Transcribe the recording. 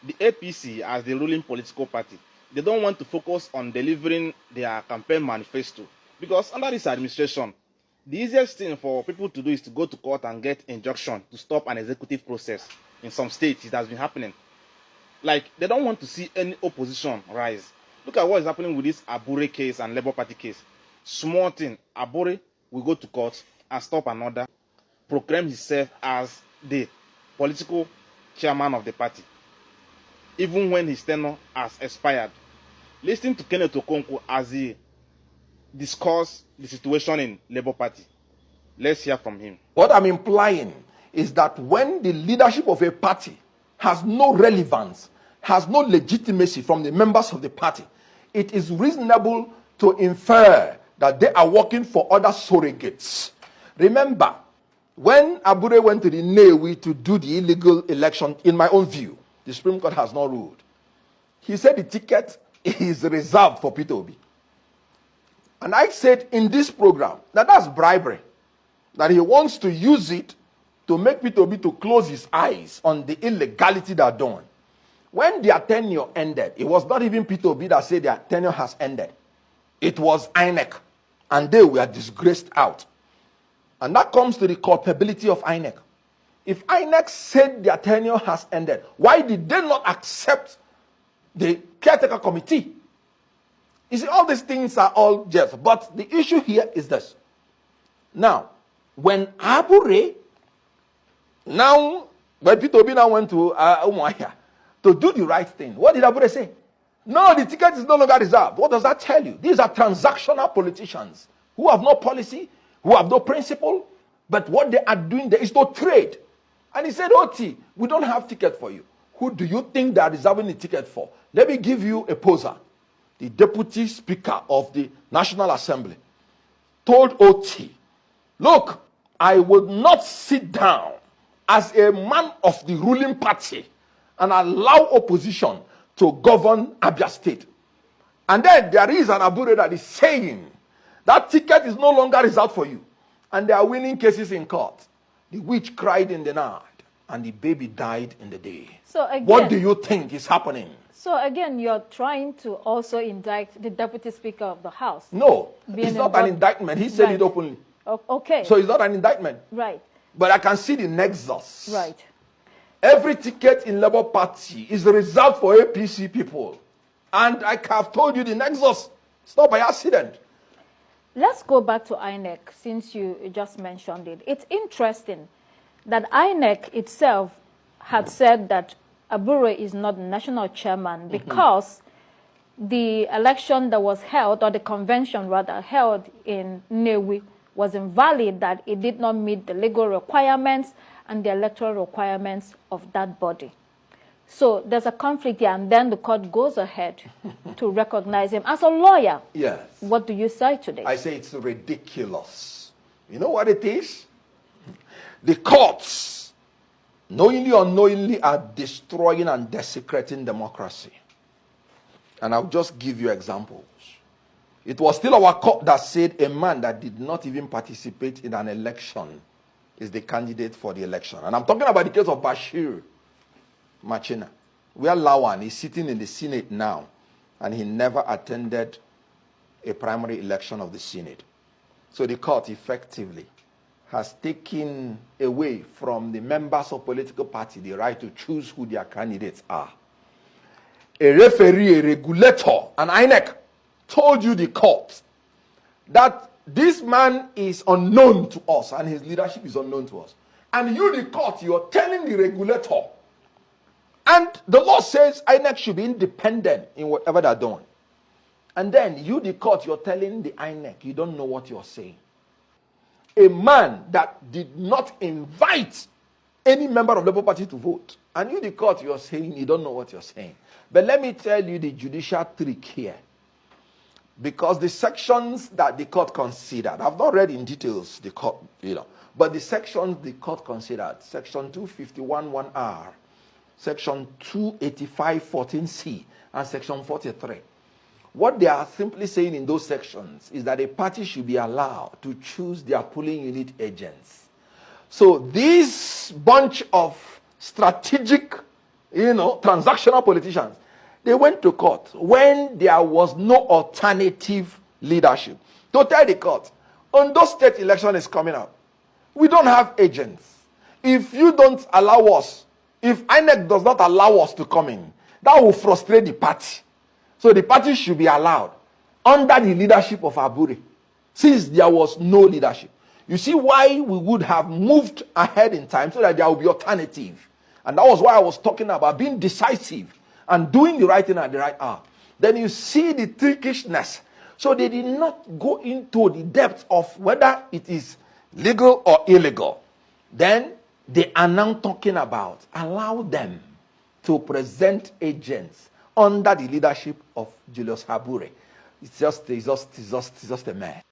the APC, as the ruling political party, they don't want to focus on delivering their campaign manifesto, because under this administration, the easiest thing for people to do is to go to court and get injunction to stop an executive process. In some states, it has been happening. Like, they don't want to see any opposition rise. Look at what is happening with this Abure case and Labour Party case. Small thing, Abure will go to court and stop an order, proclaim himself as the political chairman of the party, even when his tenure has expired. Listen to Kenneth as he discuss the situation in Labour Party. Let's hear from him. What I'm implying is that when the leadership of a party has no relevance, has no legitimacy from the members of the party, it is reasonable to infer that they are working for other surrogates. Remember, when Abure went to the Nnewi to do the illegal election, in my own view, the Supreme Court has not ruled. He said the ticket is reserved for Peter Obi. And I said in this program that that's bribery, that he wants to use it to make Peter Obi to close his eyes on the illegality they are doing. When their tenure ended, it was not even Peter Obi that said their tenure has ended. It was INEC, and they were disgraced out. And that comes to the culpability of INEC. If INEC said their tenure has ended, why did they not accept the caretaker committee? You see, all these things are all just. But the issue here is this. Now, when Abure, when Peter Obi now went to Umuahia to do the right thing, what did Abure say? No, the ticket is no longer reserved. What does that tell you? These are transactional politicians who have no policy, who have no principle, but what they are doing there is no trade. And he said, Oti, we don't have ticket for you. Who do you think they are reserving the ticket for? Let me give you a poser. The deputy speaker of the National Assembly told Oti, look, I will not sit down as a man of the ruling party and allow opposition to govern Abia State. And then there is an Abure that is saying that ticket is no longer reserved for you. And they are winning cases in court. The witch cried in the night and the baby died in the day. So again, what do you think is happening? So again, you're trying to also indict the Deputy Speaker of the House. No, it's not an indictment. He said it openly. Okay. So it's not an indictment. Right. But I can see the nexus. Right. Every ticket in Labour Party is reserved for APC people. And I have told you the nexus. It's not by accident. Let's go back to INEC, since you just mentioned it. It's interesting that INEC itself had said that Abure is not the national chairman because the election that was held, or the convention rather, held in Nnewi was invalid, that it did not meet the legal requirements and the electoral requirements of that body. So there's a conflict here, and then the court goes ahead to recognize him as a lawyer. Yes. What do you say to this? I say it's ridiculous. You know what it is? The courts, knowingly or unknowingly, are destroying and desecrating democracy. And I'll just give you examples. It was still our court that said a man that did not even participate in an election is the candidate for the election. And I'm talking about the case of Bashir Machina, where Lawan is sitting in the Senate now, and he never attended a primary election of the Senate. So the court effectively has taken away from the members of political party the right to choose who their candidates are. A referee, a regulator, an INEC told you, the court, that this man is unknown to us and his leadership is unknown to us. And you, the court, you're telling the regulator. And the law says INEC should be independent in whatever they're doing. And then you, the court, you're telling the INEC you don't know what you're saying. A man that did not invite any member of the Labour Party to vote. And you, the court, you're saying you don't know what you're saying. But let me tell you the judicial trick here. Because the sections that the court considered, I've not read in details the court, but the sections the court considered, section 251(1)R, section 285(14)C, and section 43. What they are simply saying in those sections is that a party should be allowed to choose their polling unit agents. So this bunch of strategic transactional politicians. They went to court when there was no alternative leadership to tell the court, Ondo state election is coming up. We don't have agents. If you don't allow us, if INEC does not allow us to come in, that will frustrate the party. So the party should be allowed under the leadership of Abure, since there was no leadership. You see why we would have moved ahead in time so that there will be alternative. And that was why I was talking about being decisive and doing the right thing at the right hour. Then you see the trickishness. So they did not go into the depth of whether it is legal or illegal. Then they are now talking about allow them to present agents under the leadership of Julius Abure. It's just a mess.